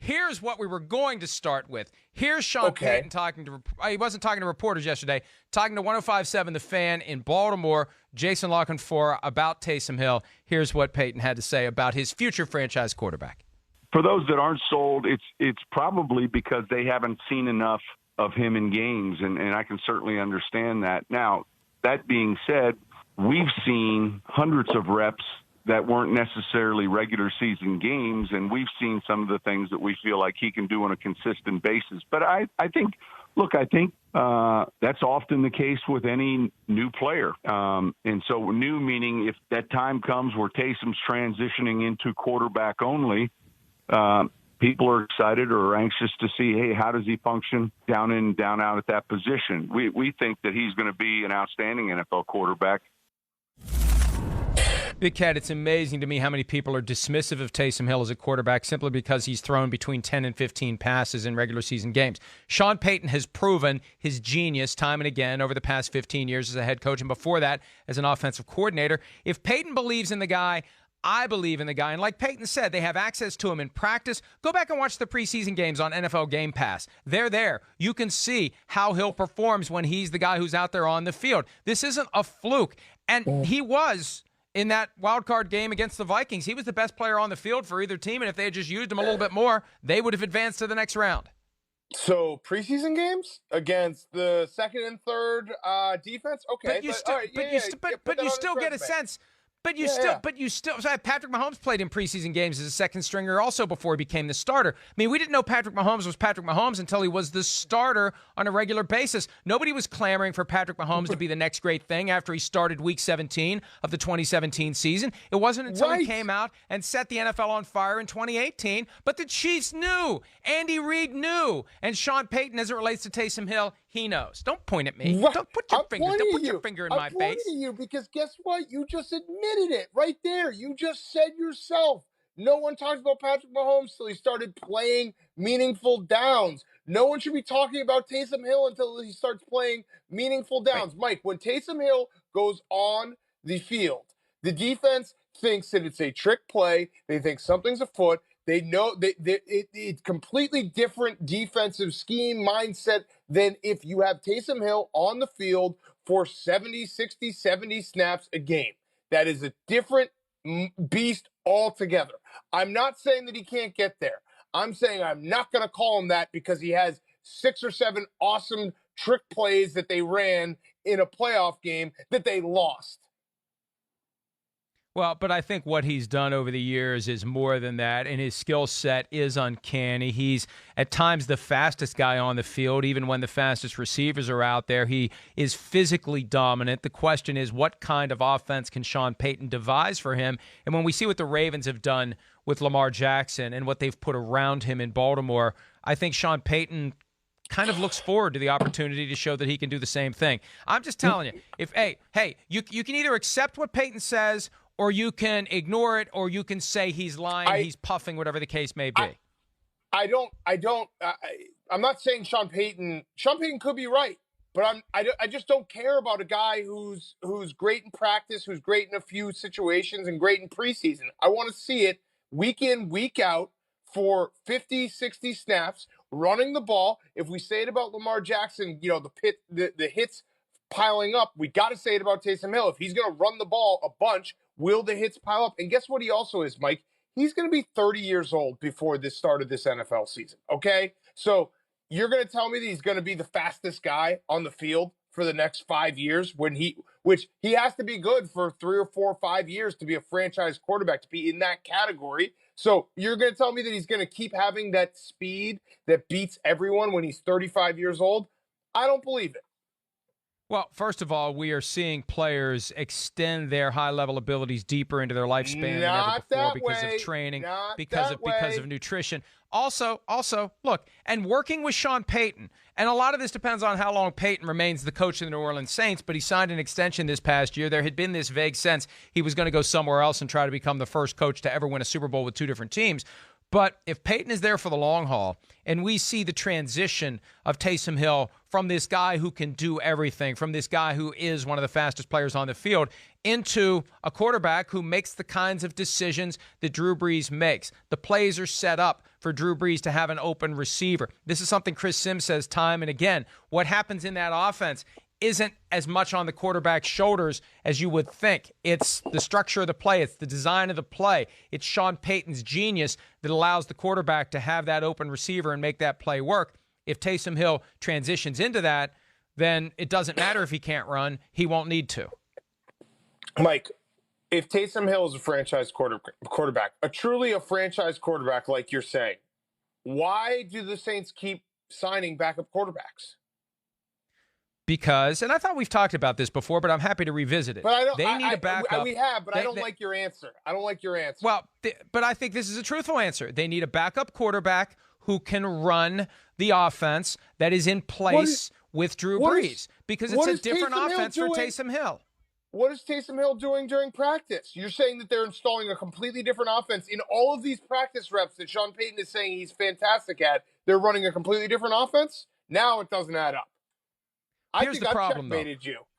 Here's what we were going to start with. Here's Sean Payton talking to he wasn't talking to reporters yesterday, talking to 105.7 The Fan in Baltimore, Jason La Canfora, about Taysom Hill. Here's what Payton had to say about his future franchise quarterback. For those that aren't sold, it's probably because they haven't seen enough of him in games, and I can certainly understand that. Now, that being said, we've seen hundreds of reps that weren't necessarily regular season games, and we've seen some of the things that we feel like he can do on a consistent basis. But I think that's often the case with any new player. And so new meaning if that time comes where Taysom's transitioning into quarterback only, people are excited or anxious to see, hey, how does he function down in, down out at that position? We think that he's going to be an outstanding NFL quarterback. Big Cat, it's amazing to me how many people are dismissive of Taysom Hill as a quarterback simply because he's thrown between 10 and 15 passes in regular season games. Sean Payton has proven his genius time and again over the past 15 years as a head coach, and before that as an offensive coordinator. If Payton believes in the guy, I believe in the guy. And like Payton said, they have access to him in practice. Go back and watch the preseason games on NFL Game Pass. They're there. You can see how Hill performs when he's the guy who's out there on the field. This isn't a fluke. And he was, in that wild card game against the Vikings, he was the best player on the field for either team. And if they had just used him a little bit more, they would have advanced to the next round. So preseason games against the second and third defense? Okay. But you still get a sense. But you still. So Patrick Mahomes played in preseason games as a second stringer also before he became the starter. I mean, we didn't know Patrick Mahomes was Patrick Mahomes until he was the starter on a regular basis. Nobody was clamoring for Patrick Mahomes to be the next great thing after he started Week 17 of the 2017 season. It wasn't until he came out and set the NFL on fire in 2018. But the Chiefs knew. Andy Reid knew. And Sean Payton, as it relates to Taysom Hill, he knows. Don't point at me. Don't put your finger in my face. I'm pointing at you because guess what? You just admitted it right there. You just said yourself. No one talks about Patrick Mahomes till he started playing meaningful downs. No one should be talking about Taysom Hill until he starts playing meaningful downs. Right. Mike, when Taysom Hill goes on the field, the defense thinks that it's a trick play. They think something's afoot. They know it's completely different defensive scheme mindset than if you have Taysom Hill on the field for 70, 60, 70 snaps a game. That is a different beast altogether. I'm not saying that he can't get there. I'm saying I'm not going to call him that because he has 6 or 7 awesome trick plays that they ran in a playoff game that they lost. Well, but I think what he's done over the years is more than that, and his skill set is uncanny. He's at times the fastest guy on the field, even when the fastest receivers are out there. He is physically dominant. The question is, what kind of offense can Sean Payton devise for him? And when we see what the Ravens have done with Lamar Jackson and what they've put around him in Baltimore, I think Sean Payton kind of looks forward to the opportunity to show that he can do the same thing. I'm just telling you, if you can either accept what Payton says, or you can ignore it, or you can say he's lying, he's puffing, whatever the case may be. I'm not saying Sean Payton could be right, but I just don't care about a guy who's great in practice, who's great in a few situations, and great in preseason. I want to see it week in, week out for 50, 60 snaps, running the ball. If we say it about Lamar Jackson, the hits piling up, we got to say it about Taysom Hill. If he's going to run the ball a bunch, will the hits pile up? And guess what he also is, Mike? He's going to be 30 years old before this start of this NFL season, okay? So you're going to tell me that he's going to be the fastest guy on the field for the next 5 years, which he has to be good for 3 or 4 or 5 years to be a franchise quarterback, to be in that category. So you're going to tell me that he's going to keep having that speed that beats everyone when he's 35 years old? I don't believe it. Well, first of all, we are seeing players extend their high-level abilities deeper into their lifespan than ever before because of training, because of nutrition. Also, look, and working with Sean Payton, and a lot of this depends on how long Payton remains the coach of the New Orleans Saints, but he signed an extension this past year. There had been this vague sense he was going to go somewhere else and try to become the first coach to ever win a Super Bowl with 2 different teams. But if Payton is there for the long haul and we see the transition of Taysom Hill from this guy who can do everything, from this guy who is one of the fastest players on the field, into a quarterback who makes the kinds of decisions that Drew Brees makes. The plays are set up for Drew Brees to have an open receiver. This is something Chris Sims says time and again. What happens in that offense isn't as much on the quarterback's shoulders as you would think. It's the structure of the play. It's the design of the play. It's Sean Payton's genius that allows the quarterback to have that open receiver and make that play work. If Taysom Hill transitions into that, then it doesn't matter if he can't run. He won't need to. Mike, if Taysom Hill is a franchise quarterback, truly a franchise quarterback like you're saying, why do the Saints keep signing backup quarterbacks? Because, and I thought we've talked about this before, but I'm happy to revisit it. But I don't, they need a backup. We have, but I don't like your answer. I don't like your answer. Well, but I think this is a truthful answer. They need a backup quarterback who can run the offense that is in place with Drew Brees, because it's a different offense for Taysom Hill. What is Taysom Hill doing during practice? You're saying that they're installing a completely different offense. In all of these practice reps that Sean Payton is saying he's fantastic at, they're running a completely different offense? Now it doesn't add up. Here's the problem, though.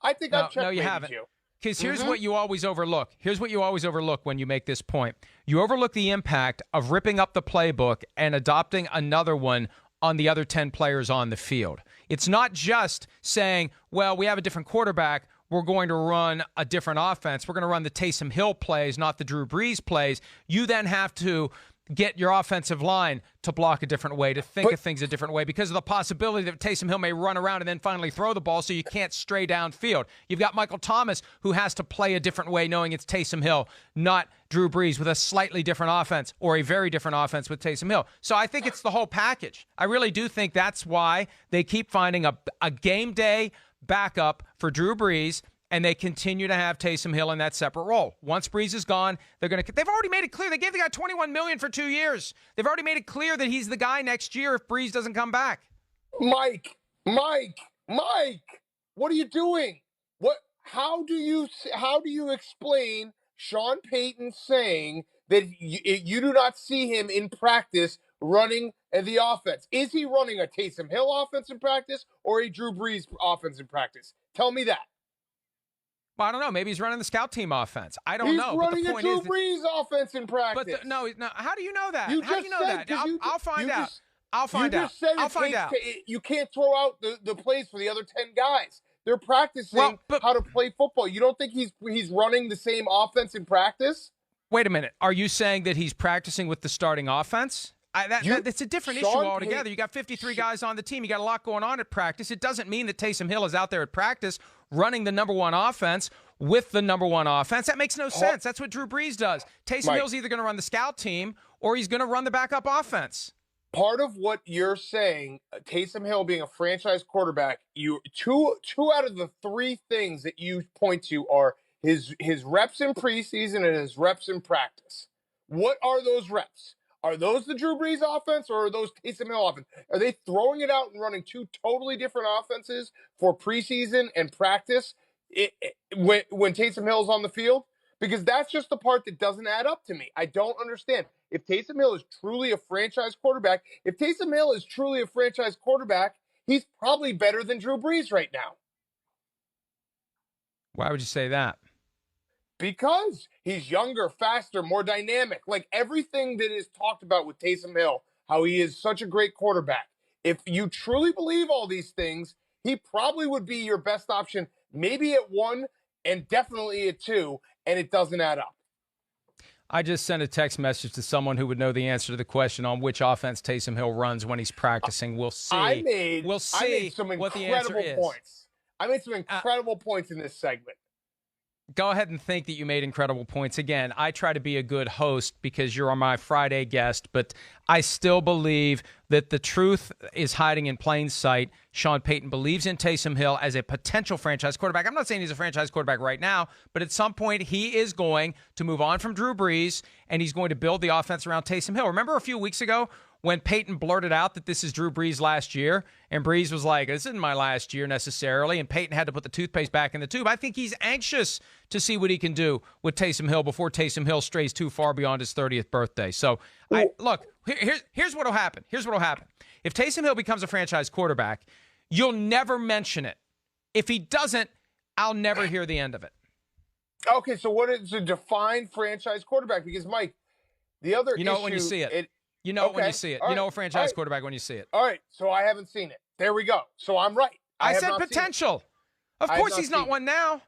I think I've checkmated you. No, you haven't. Because here's what you always overlook. Here's what you always overlook when you make this point. You overlook the impact of ripping up the playbook and adopting another one on the other 10 players on the field. It's not just saying, well, we have a different quarterback, we're going to run a different offense. We're going to run the Taysom Hill plays, not the Drew Brees plays. You then have to get your offensive line to block a different way, to think of things a different way, because of the possibility that Taysom Hill may run around and then finally throw the ball, so you can't stray downfield. You've got Michael Thomas, who has to play a different way, knowing it's Taysom Hill, not Drew Brees, with a slightly different offense or a very different offense with Taysom Hill. So I think it's the whole package. I really do think that's why they keep finding a game day backup for Drew Brees, and they continue to have Taysom Hill in that separate role. Once Brees is gone, they've already made it clear. They gave the guy $21 million for 2 years. They've already made it clear that he's the guy next year if Brees doesn't come back. Mike, what are you doing? How do you explain Sean Payton saying that you do not see him in practice running the offense? Is he running a Taysom Hill offense in practice or a Drew Brees offense in practice? Tell me that. Well, I don't know. Maybe he's running the scout team offense. I don't know. He's running a Drew Brees offense in practice. But no. How do you know that? How do you know that? I'll find out. I'll find out. I'll find out. You can't throw out the plays for the other 10 guys. They're practicing how to play football. You don't think he's running the same offense in practice? Wait a minute. Are you saying that he's practicing with the starting offense? That's a different issue altogether. You got 53 guys on the team. You got a lot going on at practice. It doesn't mean that Taysom Hill is out there at practice running the number one offense with the number one offense. That makes no sense. That's what Drew Brees does. Taysom Hill's either going to run the scout team or he's going to run the backup offense. Part of what you're saying, Taysom Hill being a franchise quarterback, two out of the three things that you point to are his reps in preseason and his reps in practice. What are those reps? Are those the Drew Brees offense or are those Taysom Hill offense? Are they throwing it out and running two totally different offenses for preseason and practice when Taysom Hill's on the field? Because that's just the part that doesn't add up to me. I don't understand. If Taysom Hill is truly a franchise quarterback, he's probably better than Drew Brees right now. Why would you say that? Because he's younger, faster, more dynamic. Like everything that is talked about with Taysom Hill, how he is such a great quarterback. If you truly believe all these things, he probably would be your best option, maybe at 1 and definitely at 2, and it doesn't add up. I just sent a text message to someone who would know the answer to the question on which offense Taysom Hill runs when he's practicing. We'll see. I made some what the answer is. Points. I made some incredible points in this segment. Go ahead and think that you made incredible points. Again, I try to be a good host because you're my Friday guest, but I still believe that the truth is hiding in plain sight. Sean Payton believes in Taysom Hill as a potential franchise quarterback. I'm not saying he's a franchise quarterback right now, but at some point he is going to move on from Drew Brees, and he's going to build the offense around Taysom Hill. Remember a few weeks ago when Payton blurted out that this is Drew Brees' last year, and Brees was like, this isn't my last year necessarily, and Payton had to put the toothpaste back in the tube. I think he's anxious to see what he can do with Taysom Hill before Taysom Hill strays too far beyond his 30th birthday. So, look, here's what will happen. Here's what will happen. If Taysom Hill becomes a franchise quarterback, you'll never mention it. If he doesn't, I'll never hear the end of it. Okay, so what is a defined franchise quarterback? Because, Mike, the other You know issue, it when you see it. You know it when you see it. You know a franchise quarterback when you see it. All right, so I haven't seen it. There we go. So I'm right. I said potential. Of course he's not one now.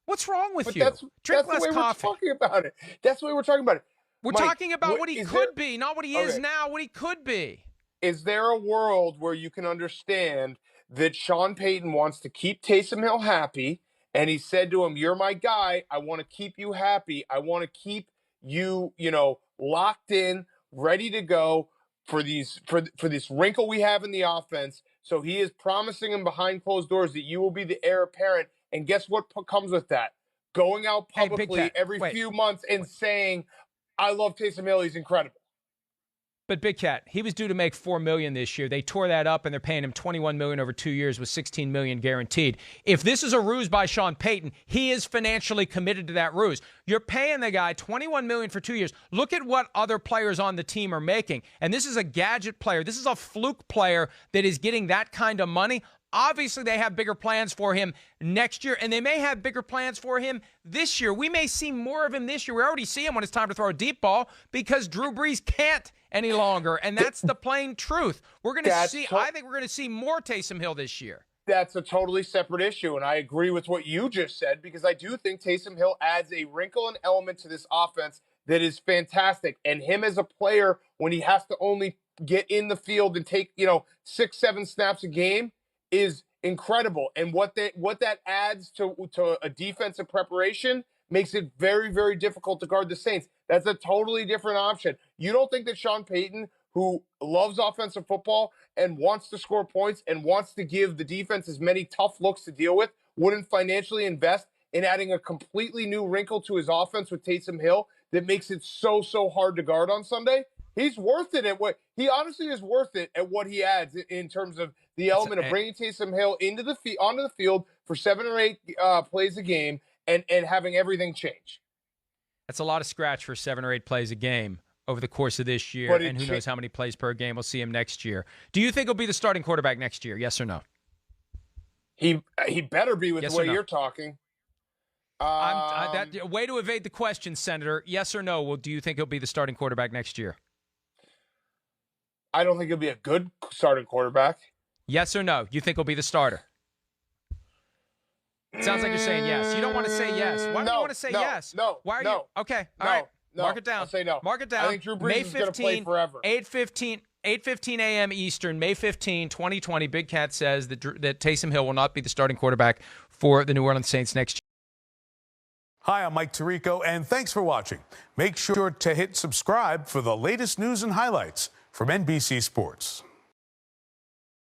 What's wrong with you? Drink less coffee. We're talking about it. That's the way we're talking about it. We're talking about what he could be, not what he is now, what he could be. Is there a world where you can understand that Sean Payton wants to keep Taysom Hill happy, and he said to him, you're my guy. I want to keep you happy. I want to keep you, locked in, ready to go for this wrinkle we have in the offense. So he is promising him behind closed doors that you will be the heir apparent. And guess what comes with that? Going out publicly every few months and saying, I love Taysom Hill. He's incredible. But Big Cat, he was due to make $4 million this year. They tore that up, and they're paying him $21 million over 2 years with $16 million guaranteed. If this is a ruse by Sean Payton, he is financially committed to that ruse. You're paying the guy $21 million for 2 years. Look at what other players on the team are making. And this is a gadget player. This is a fluke player that is getting that kind of money. Obviously, they have bigger plans for him next year, and they may have bigger plans for him this year. We may see more of him this year. We already see him when it's time to throw a deep ball because Drew Brees can't any longer, and that's the plain truth. We're going to see. I think we're going to see more Taysom Hill this year. That's a totally separate issue, and I agree with what you just said because I do think Taysom Hill adds a wrinkle and element to this offense that is fantastic. And him as a player, when he has to only get in the field and take 6-7 snaps a game, is incredible. And what that adds to a defensive preparation makes it very, very difficult to guard the Saints. That's a totally different option. You don't think that Sean Payton, who loves offensive football and wants to score points and wants to give the defense as many tough looks to deal with, wouldn't financially invest in adding a completely new wrinkle to his offense with Taysom Hill that makes it so hard to guard on Sunday? He's worth it he honestly is worth it at what he adds in terms of the element of bringing Taysom Hill onto the field for 7 or 8 plays a game and having everything change. That's a lot of scratch for 7 or 8 plays a game over the course of this year, and who knows how many plays per game we'll see him next year. Do you think he'll be the starting quarterback next year? Yes or no? He better be with the way you're talking. Way to evade the question, Senator. Yes or no? Well, do you think he'll be the starting quarterback next year? I don't think he'll be a good starting quarterback. Yes or no? You think he'll be the starter? It sounds like you're saying yes. You don't want to say yes. Why don't you want to say yes? No. Why are you? Okay. All right. Mark it down. I'll say no. Mark it down. I think Drew Brees is going to play forever. 8:15 a.m. Eastern, May 15, 2020. Big Cat says that Taysom Hill will not be the starting quarterback for the New Orleans Saints next year. Hi, I'm Mike Tirico, and thanks for watching. Make sure to hit subscribe for the latest news and highlights from NBC Sports.